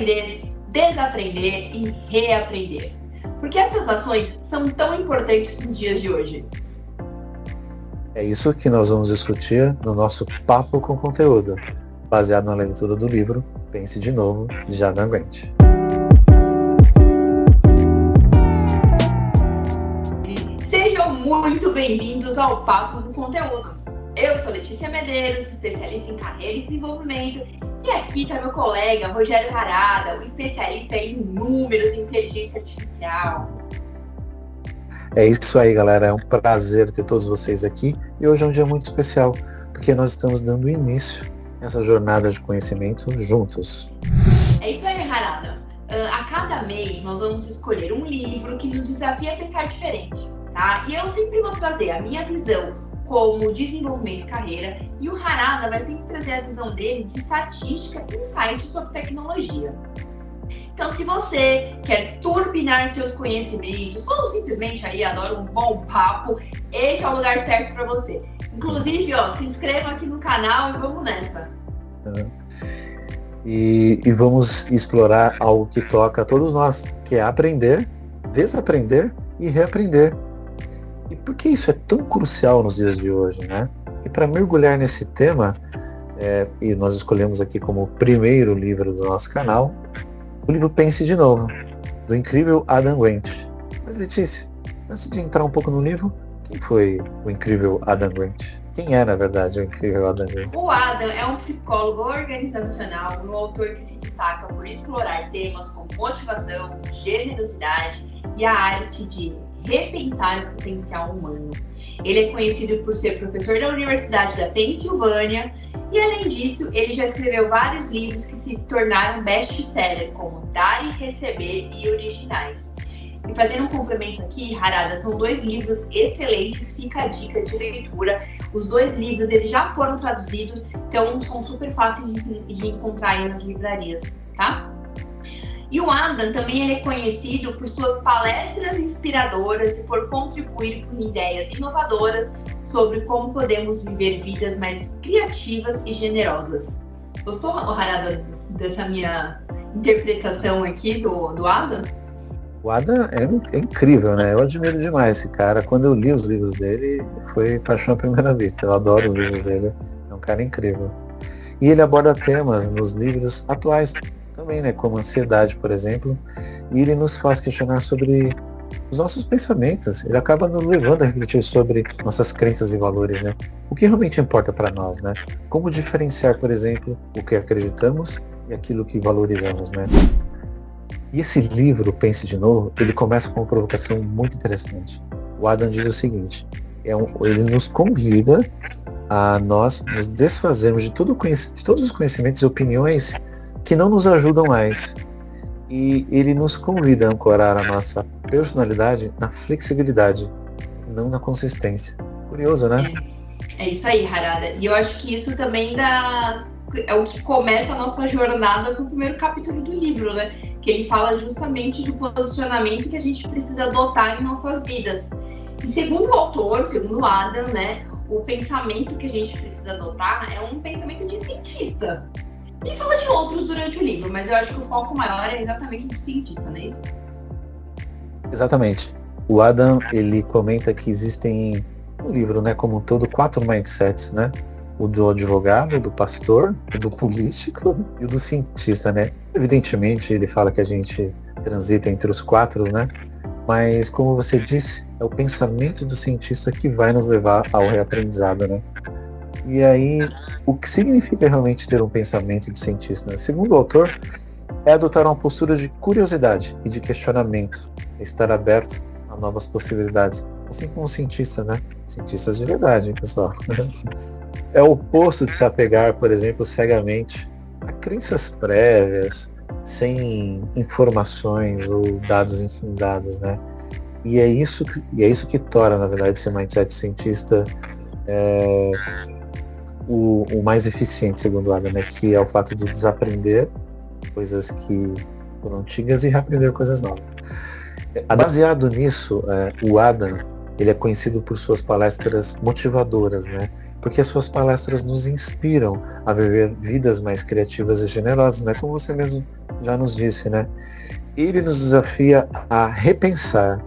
aprender, desaprender e reaprender. Por que essas ações são tão importantes nos dias de hoje? É isso que nós vamos discutir no nosso Papo com Conteúdo, baseado na leitura do livro Pense de Novo, de Adam Grant. Sejam muito bem-vindos ao Papo com Conteúdo. Eu sou Letícia Medeiros, especialista em carreira e desenvolvimento, e aqui está meu colega Rogério Harada, o especialista em números e inteligência artificial. É isso aí, galera. É um prazer ter todos vocês aqui. E hoje é um dia muito especial, porque nós estamos dando início a essa jornada de conhecimento juntos. É isso aí, Harada. A cada mês nós vamos escolher um livro que nos desafia a pensar diferente, tá? E eu sempre vou trazer a minha visão como desenvolvimento e carreira, e o Harada vai sempre trazer a visão dele de estatística e insights sobre tecnologia. Então, se você quer turbinar seus conhecimentos ou simplesmente aí adora um bom papo, esse é o lugar certo para você. Inclusive, se inscreva aqui no canal e vamos nessa. E vamos explorar algo que toca a todos nós, que é aprender, desaprender e reaprender. E por que isso é tão crucial nos dias de hoje, né? E para mergulhar nesse tema, e nós escolhemos aqui como primeiro livro do nosso canal, o livro Pense de Novo, do incrível Adam Grant. Mas Letícia, antes de entrar um pouco no livro, quem foi o incrível Adam Grant? Quem é, na verdade, o incrível Adam Grant? O Adam é um psicólogo organizacional, um autor que se destaca por explorar temas como motivação, generosidade e a arte de repensar o potencial humano. Ele é conhecido por ser professor da Universidade da Pensilvânia e, além disso, ele já escreveu vários livros que se tornaram best-seller, como Dar e Receber e Originais. E fazendo um complemento aqui, Harada, são 2 livros excelentes, fica a dica de leitura. Os 2 livros eles já foram traduzidos, então são super fáceis de encontrar aí nas livrarias, tá? E o Adam também ele é conhecido por suas palestras inspiradoras e por contribuir com ideias inovadoras sobre como podemos viver vidas mais criativas e generosas. Gostou, Harada, dessa minha interpretação aqui do Adam? O Adam é incrível, né? Eu admiro demais esse cara. Quando eu li os livros dele, foi paixão à primeira vista. Eu adoro os livros dele. É um cara incrível. E ele aborda temas nos livros atuais também, né? Como ansiedade, por exemplo. E ele nos faz questionar sobre os nossos pensamentos. Ele acaba nos levando a refletir sobre nossas crenças e valores, né? O que realmente importa para nós, né? Como diferenciar, por exemplo, o que acreditamos e aquilo que valorizamos, né? E esse livro, Pense de Novo, ele começa com uma provocação muito interessante. O Adam diz o seguinte, ele nos convida a nós nos desfazermos de todos os conhecimentos e opiniões que não nos ajudam mais. E ele nos convida a ancorar a nossa personalidade na flexibilidade, não na consistência. Curioso, né? É isso aí, Harada. E eu acho que isso também é o que começa a nossa jornada com o primeiro capítulo do livro, né? Que ele fala justamente do posicionamento que a gente precisa adotar em nossas vidas. E segundo o autor, segundo o Adam, né, o pensamento que a gente precisa adotar é um pensamento de cientista. Ele fala de outros durante o livro, mas eu acho que o foco maior é exatamente do cientista, não é isso? Exatamente. O Adam, ele comenta que existem no livro, né, como um todo, 4 mindsets, né? O do advogado, do pastor, o do político e o do cientista, né? Evidentemente, ele fala que a gente transita entre os 4, né? Mas, como você disse, é o pensamento do cientista que vai nos levar ao reaprendizado, né? E aí, o que significa realmente ter um pensamento de cientista? Segundo o autor, é adotar uma postura de curiosidade e de questionamento, estar aberto a novas possibilidades, assim como um cientista, né? Cientistas de verdade, hein, pessoal? É o oposto de se apegar, por exemplo, cegamente a crenças prévias, sem informações ou dados infundados, né? E é isso que torna, na verdade, esse mindset cientista o mais eficiente, segundo o Adam, né? Que é o fato de desaprender coisas que foram antigas e reaprender coisas novas. Baseado nisso, o Adam, ele é conhecido por suas palestras motivadoras, né? Porque as suas palestras nos inspiram a viver vidas mais criativas e generosas, né? Como você mesmo já nos disse, né? Ele nos desafia a repensar,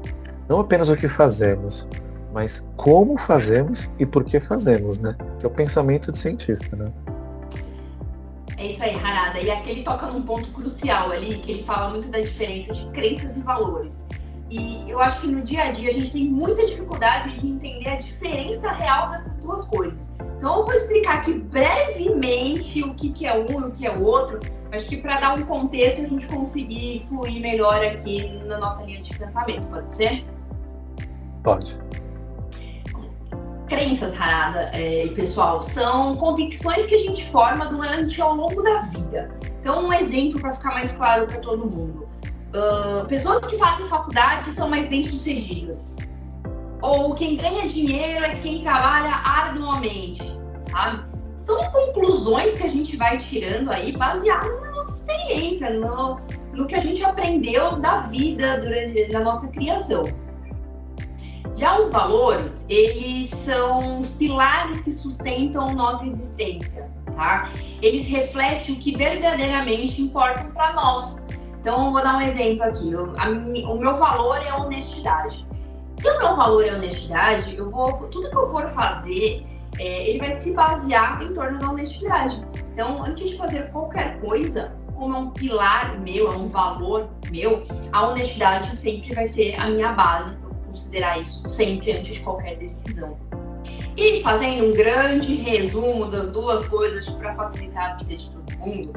não apenas o que fazemos, mas como fazemos e por que fazemos, né? Que é o pensamento de cientista, né? É isso aí, Harada. E aqui ele toca num ponto crucial ali, que ele fala muito da diferença de crenças e valores. E eu acho que no dia a dia a gente tem muita dificuldade de entender a diferença real dessas duas coisas. Então eu vou explicar aqui brevemente o que é um e o que é o outro. Acho que para dar um contexto a gente conseguir fluir melhor aqui na nossa linha de pensamento, pode ser? Pode. Crenças, Harada, pessoal, são convicções que a gente forma ao longo da vida. Então, um exemplo para ficar mais claro para todo mundo. Pessoas que fazem faculdade são mais bem-sucedidas. Ou quem ganha dinheiro é quem trabalha arduamente, sabe? São conclusões que a gente vai tirando aí baseadas na nossa experiência, no que a gente aprendeu da vida na nossa criação. Já os valores, eles são os pilares que sustentam nossa existência, tá? Eles refletem o que verdadeiramente importa para nós. Então, eu vou dar um exemplo aqui. O meu valor é a honestidade. Se o meu valor é honestidade, tudo que eu for fazer, ele vai se basear em torno da honestidade. Então, antes de fazer qualquer coisa, como é um pilar meu, é um valor meu, a honestidade sempre vai ser a minha base. Considerar isso sempre antes de qualquer decisão. E fazendo um grande resumo das duas coisas para facilitar a vida de todo mundo,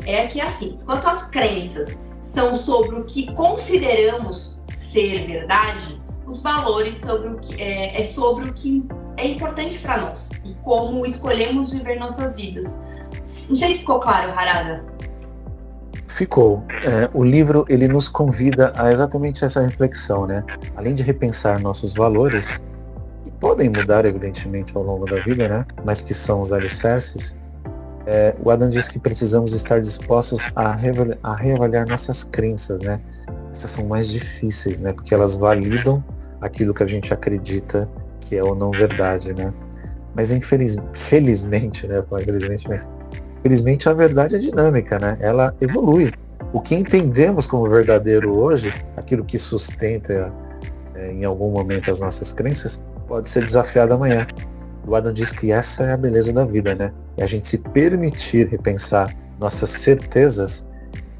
é que assim, enquanto as crenças são sobre o que consideramos ser verdade, os valores sobre o que sobre o que é importante para nós e como escolhemos viver nossas vidas. Não sei se ficou claro, Harada. Ficou. O livro ele nos convida a exatamente essa reflexão, né? Além de repensar nossos valores, que podem mudar evidentemente ao longo da vida, né? Mas que são os alicerces, o Adam diz que precisamos estar dispostos a reavaliar nossas crenças, né? Essas são mais difíceis, né? Porque elas validam aquilo que a gente acredita que é ou não verdade, né? Mas felizmente, né? Felizmente a verdade é dinâmica, né? Ela evolui. O que entendemos como verdadeiro hoje, aquilo que sustenta em algum momento as nossas crenças, pode ser desafiado amanhã. O Adam diz que essa é a beleza da vida, né? É a gente se permitir repensar nossas certezas,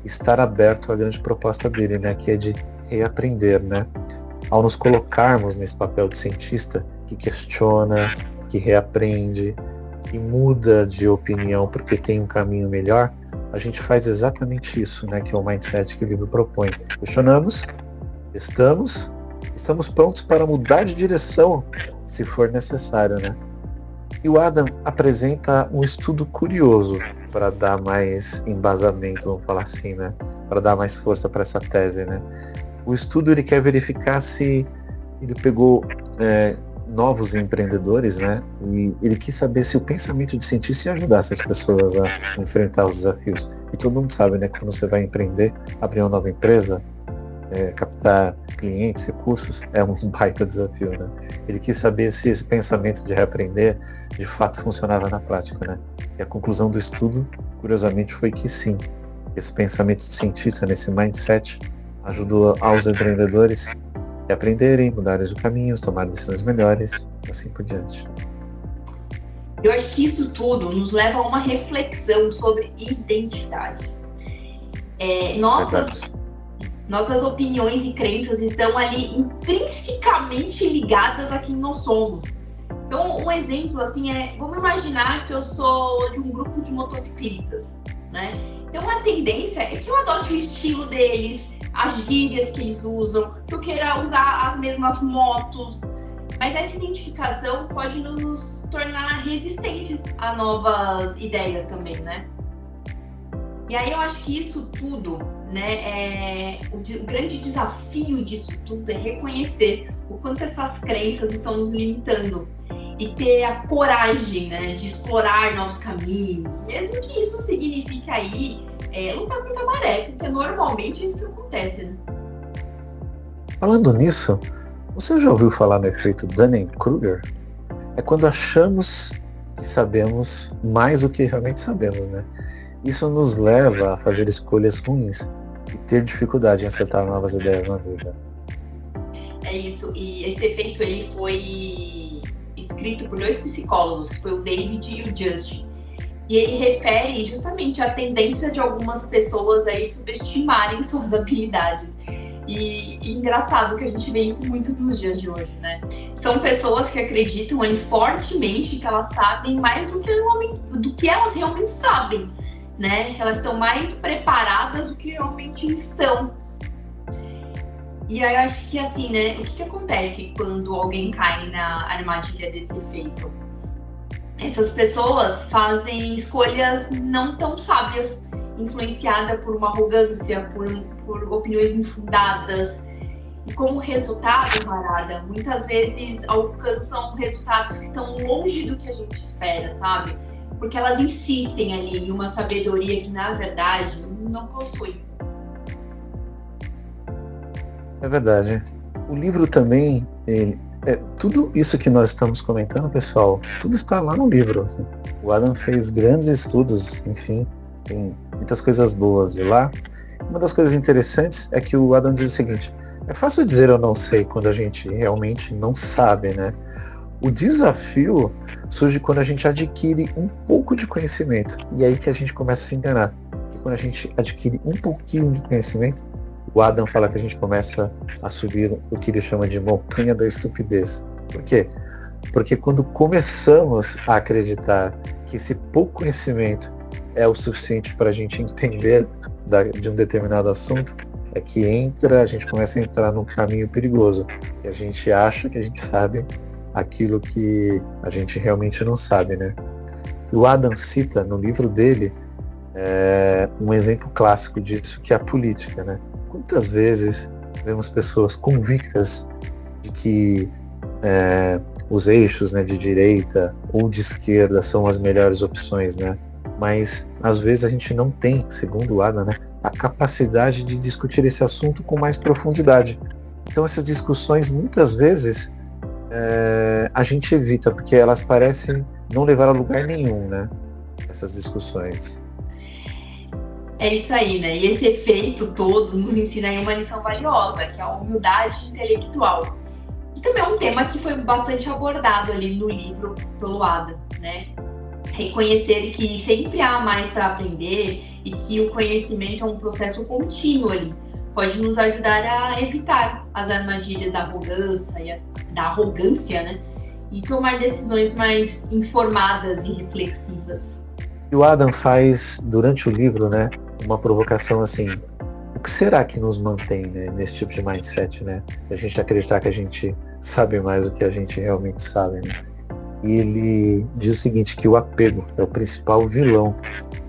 estar aberto à grande proposta dele, né? Que é de reaprender, né? Ao nos colocarmos nesse papel de cientista que questiona, que reaprende, que muda de opinião porque tem um caminho melhor, a gente faz exatamente isso, né, que é o mindset que o livro propõe. Questionamos, estamos prontos para mudar de direção se for necessário, né? E o Adam apresenta um estudo curioso para dar mais embasamento, vamos falar assim, né? Para dar mais força para essa tese, né? O estudo ele quer verificar se ele pegou novos empreendedores, né? E ele quis saber se o pensamento de cientista ia ajudar essas pessoas a enfrentar os desafios. E todo mundo sabe, né? Que quando você vai empreender, abrir uma nova empresa, captar clientes, recursos, é um baita desafio, né? Ele quis saber se esse pensamento de reaprender de fato funcionava na prática, né? E a conclusão do estudo, curiosamente, foi que sim. Esse pensamento de cientista, nesse mindset, ajudou aos empreendedores a aprenderem, mudarem os caminhos, tomar decisões melhores, e assim por diante. Eu acho que isso tudo nos leva a uma reflexão sobre identidade. Nossas opiniões e crenças estão ali intrinsecamente ligadas a quem nós somos. Então, um exemplo assim vamos imaginar que eu sou de um grupo de motociclistas, né? Então, a tendência é que eu adote o estilo deles, as gírias que eles usam, que eu queira usar as mesmas motos. Mas essa identificação pode nos tornar resistentes a novas ideias também, né? E aí eu acho que isso tudo, né, o grande desafio disso tudo é reconhecer o quanto essas crenças estão nos limitando e ter a coragem, né, de explorar novos caminhos, mesmo que isso signifique aí lutar contra a maré, porque normalmente é isso que acontece, né? Falando nisso, você já ouviu falar no efeito Dunning-Kruger? É quando achamos que sabemos mais do que realmente sabemos, né? isso nos leva a fazer escolhas ruins e ter dificuldade em acertar novas ideias na vida. É isso, e esse efeito ele foi escrito por 2 psicólogos, que foi o David e o Justin. E ele refere justamente à tendência de algumas pessoas a subestimarem suas habilidades. E engraçado que a gente vê isso muito nos dias de hoje, né? São pessoas que acreditam ali fortemente que elas sabem mais do que elas realmente sabem, né? Que elas estão mais preparadas do que realmente estão. E aí eu acho que assim, né? O que acontece quando alguém cai na armadilha desse efeito? Essas pessoas fazem escolhas não tão sábias, influenciada por uma arrogância, por opiniões infundadas. E como resultado, Marada, muitas vezes alcançam resultados que estão longe do que a gente espera, sabe? Porque elas insistem ali em uma sabedoria que, na verdade, não possui. É verdade. O livro também, tudo isso que nós estamos comentando, pessoal, tudo está lá no livro. O Adam fez grandes estudos, enfim, tem muitas coisas boas de lá. Uma das coisas interessantes é que o Adam diz o seguinte: é fácil dizer eu não sei quando a gente realmente não sabe, né? O desafio surge quando a gente adquire um pouco de conhecimento. E aí que a gente começa a se enganar. E quando a gente adquire um pouquinho de conhecimento, o Adam fala que a gente começa a subir o que ele chama de montanha da estupidez. Por quê? Porque quando começamos a acreditar que esse pouco conhecimento é o suficiente para a gente entender de um determinado assunto, é que a gente começa a entrar num caminho perigoso. E a gente acha que a gente sabe aquilo que a gente realmente não sabe, né? E o Adam cita no livro dele um exemplo clássico disso, que é a política, né? Quantas vezes vemos pessoas convictas de que os eixos, né, de direita ou de esquerda são as melhores opções, né? Mas às vezes a gente não tem, segundo o Adam, né, a capacidade de discutir esse assunto com mais profundidade. Então essas discussões muitas vezes a gente evita, porque elas parecem não levar a lugar nenhum, né? Essas discussões. É isso aí, né? E esse efeito todo nos ensina aí uma lição valiosa, que é a humildade intelectual. E também é um tema que foi bastante abordado ali no livro pelo Adam, né? Reconhecer que sempre há mais para aprender e que o conhecimento é um processo contínuo ali. Pode nos ajudar a evitar as armadilhas da arrogância, né? E tomar decisões mais informadas e reflexivas. E o Adam faz, durante o livro, né, uma provocação assim: o que será que nos mantém, né, nesse tipo de mindset, né? A gente acreditar que a gente sabe mais do que a gente realmente sabe, né? E ele diz o seguinte, que o apego é o principal vilão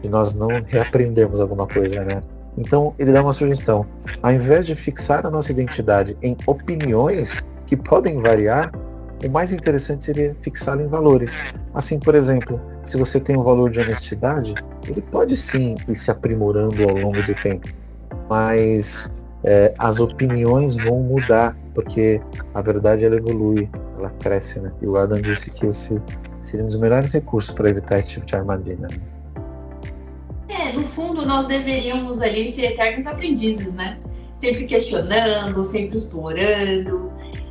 de nós não reaprendemos alguma coisa, né? Então ele dá uma sugestão: ao invés de fixar a nossa identidade em opiniões que podem variar, o mais interessante seria fixá-la em valores. Assim, por exemplo, se você tem um valor de honestidade, ele pode sim ir se aprimorando ao longo do tempo, mas as opiniões vão mudar, porque a verdade ela evolui, ela cresce, né? E o Adam disse que esse seria um dos melhores recursos para evitar esse tipo de armadilha, né? No fundo, nós deveríamos ali ser eternos aprendizes, né? Sempre questionando, sempre explorando.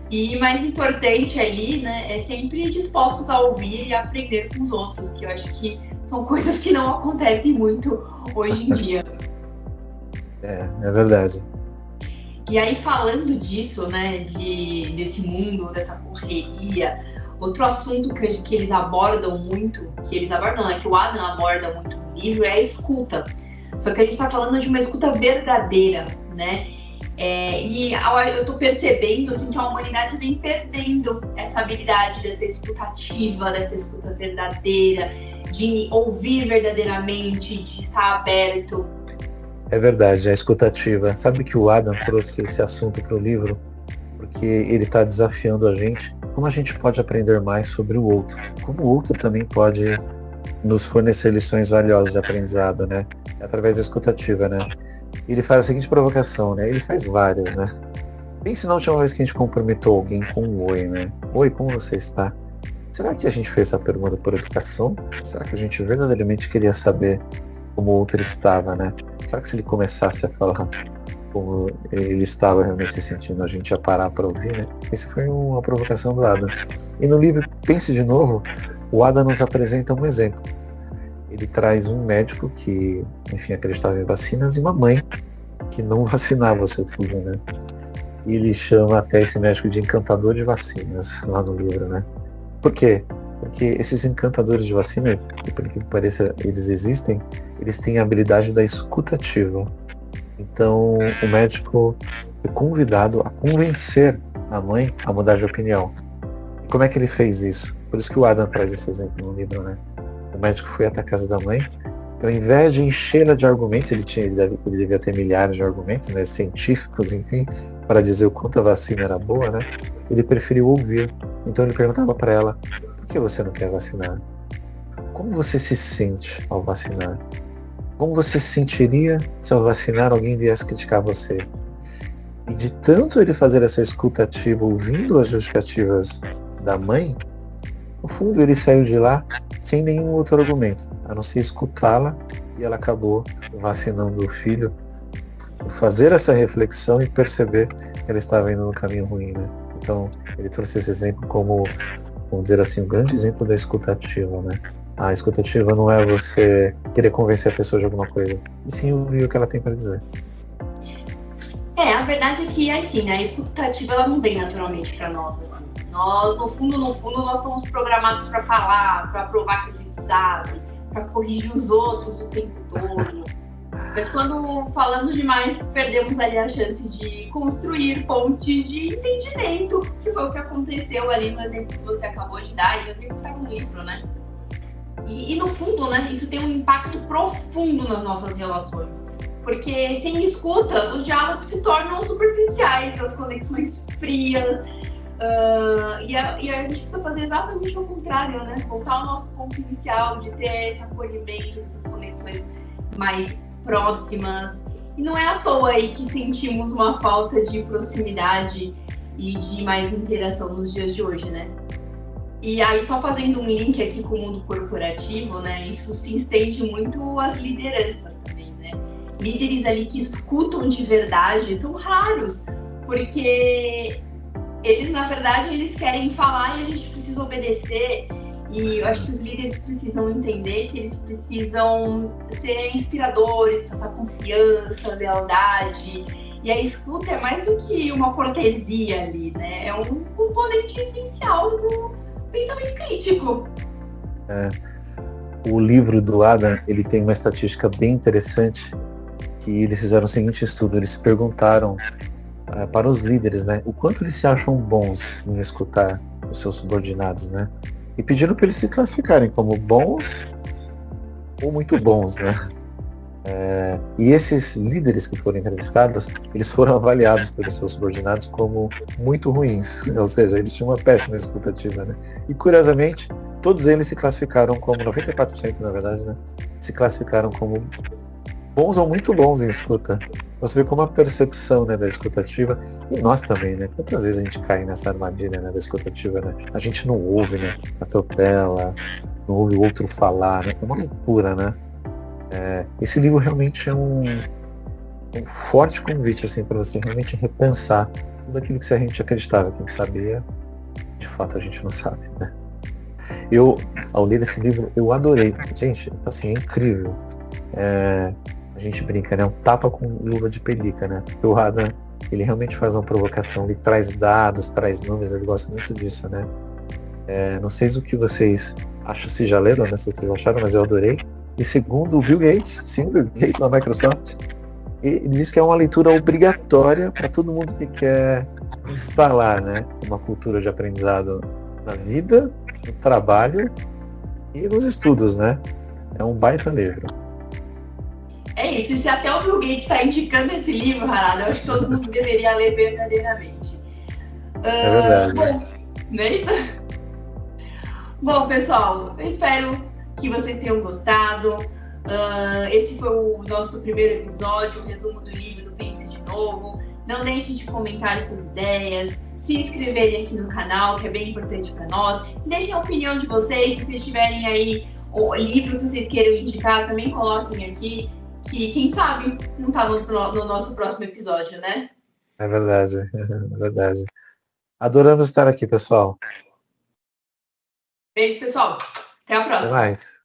E mais importante ali, né, é sempre dispostos a ouvir e aprender com os outros, que eu acho que são coisas que não acontecem muito hoje em dia. É verdade. E aí, falando disso, né, desse mundo, dessa correria, outro assunto que eles abordam muito, que o Adam aborda muito no livro, é a escuta. Só que a gente está falando de uma escuta verdadeira, né? E eu tô percebendo assim, que a humanidade vem perdendo essa habilidade dessa escuta ativa, dessa escuta verdadeira, de ouvir verdadeiramente, de estar aberto. É verdade, a escutativa. Sabe que o Adam trouxe esse assunto para o livro porque ele está desafiando a gente como a gente pode aprender mais sobre o outro, como o outro também pode nos fornecer lições valiosas de aprendizado, né? Através da escutativa, né? Ele faz a seguinte provocação, né? Ele faz várias, né? Pense na última vez que a gente cumprimentou alguém com um oi, né? Oi, como você está? Será que a gente fez essa pergunta por educação? Será que a gente verdadeiramente queria saber como o outro estava, né? Será que se ele começasse a falar como ele estava realmente se sentindo, a gente ia parar para ouvir, né? Isso foi uma provocação do Adam. E no livro Pense de Novo, o Adam nos apresenta um exemplo. Ele traz um médico que, enfim, acreditava em vacinas e uma mãe que não vacinava o seu filho, né? E ele chama até esse médico de encantador de vacinas lá no livro, né? Por quê? Porque esses encantadores de vacina, por que pareça, eles existem, eles têm a habilidade da escutativa. Então, o médico é convidado a convencer a mãe a mudar de opinião. E como é que ele fez isso? Por isso que o Adam traz esse exemplo no livro, né? O médico foi até a casa da mãe, e ao invés de encher-la de argumentos, ele devia ter milhares de argumentos, né, científicos, enfim, para dizer o quanto a vacina era boa, né? Ele preferiu ouvir. Então ele perguntava para ela: por que você não quer vacinar? Como você se sente ao vacinar? Como você se sentiria se ao vacinar alguém viesse criticar você? E de tanto ele fazer essa escuta ativa, ouvindo as justificativas da mãe, no fundo ele saiu de lá sem nenhum outro argumento, a não ser escutá-la, e ela acabou vacinando o filho, fazer essa reflexão e perceber que ela estava indo no caminho ruim, né? Então ele trouxe esse exemplo como, vamos dizer assim, um grande exemplo da escutativa, né? A escutativa não é você querer convencer a pessoa de alguma coisa, e sim ouvir o que ela tem para dizer. A verdade é que, assim, a escutativa ela não vem naturalmente para nós, assim. Nós, no fundo, nós somos programados para falar, para provar que a gente sabe, para corrigir os outros o tempo todo. Mas quando falamos demais, perdemos ali a chance de construir pontes de entendimento, que foi o que aconteceu ali no exemplo que você acabou de dar, e eu vi que está no livro, né? E no fundo, né, isso tem um impacto profundo nas nossas relações. Porque sem escuta, os diálogos se tornam superficiais, as conexões frias. E a gente precisa fazer exatamente o contrário, né? Voltar ao nosso ponto inicial de ter esse acolhimento, essas conexões mais próximas. E não é à toa aí que sentimos uma falta de proximidade e de mais interação nos dias de hoje, né? E aí, só fazendo um link aqui com o mundo corporativo, né? Isso se estende muito às lideranças também, né? Líderes ali que escutam de verdade são raros, porque eles, na verdade, eles querem falar e a gente precisa obedecer. E eu acho que os líderes precisam entender que eles precisam ser inspiradores, passar confiança, lealdade. E a escuta é mais do que uma cortesia ali, né? É um componente essencial do pensamento crítico. O livro do Adam, ele tem uma estatística bem interessante, que eles fizeram o seguinte estudo: eles perguntaram para os líderes, né, o quanto eles se acham bons em escutar os seus subordinados, né, e pediram para eles se classificarem como bons ou muito bons, né. E esses líderes que foram entrevistados, eles foram avaliados pelos seus subordinados como muito ruins, ou seja, eles tinham uma péssima escutativa, né? E curiosamente, todos eles se classificaram como, 94% na verdade, né? Se classificaram como bons ou muito bons em escuta. Você vê como a percepção, né, da escutativa, e nós também, né? Quantas vezes a gente cai nessa armadilha, né, da escutativa, né? A gente não ouve, né? Atropela, não ouve o outro falar, né? É uma loucura, né? Esse livro realmente é um forte convite, assim, para você realmente repensar tudo aquilo que a gente acreditava, que a gente sabia, de fato a gente não sabe, né? Eu, ao ler esse livro, eu adorei. Gente, assim, é incrível. A gente brinca, né? Um tapa com luva de pelica, né? Porque o Adam, ele realmente faz uma provocação, ele traz dados, traz números, ele gosta muito disso, né? Não sei o que vocês acham, se já leram, né? Se vocês acharam, mas eu adorei. E segundo o Bill Gates, sim, o Bill Gates da Microsoft, ele diz que é uma leitura obrigatória para todo mundo que quer instalar, né, uma cultura de aprendizado na vida, no trabalho e nos estudos, né? É um baita livro. É isso, e se até o Bill Gates está indicando esse livro, Harada, eu acho que todo mundo deveria ler verdadeiramente. É verdade. Bom, não é isso? Bom, pessoal, eu espero que vocês tenham gostado. Esse foi o nosso primeiro episódio, o resumo do livro do Pense de Novo. Não deixem de comentar suas ideias, se inscreverem aqui no canal, que é bem importante para nós. Deixem a opinião de vocês, se vocês tiverem aí o livro que vocês queiram indicar, também coloquem aqui, que quem sabe não tá no nosso próximo episódio, né? É verdade, é verdade. Adoramos estar aqui, pessoal. Beijo, pessoal. Até a Até próxima. mais.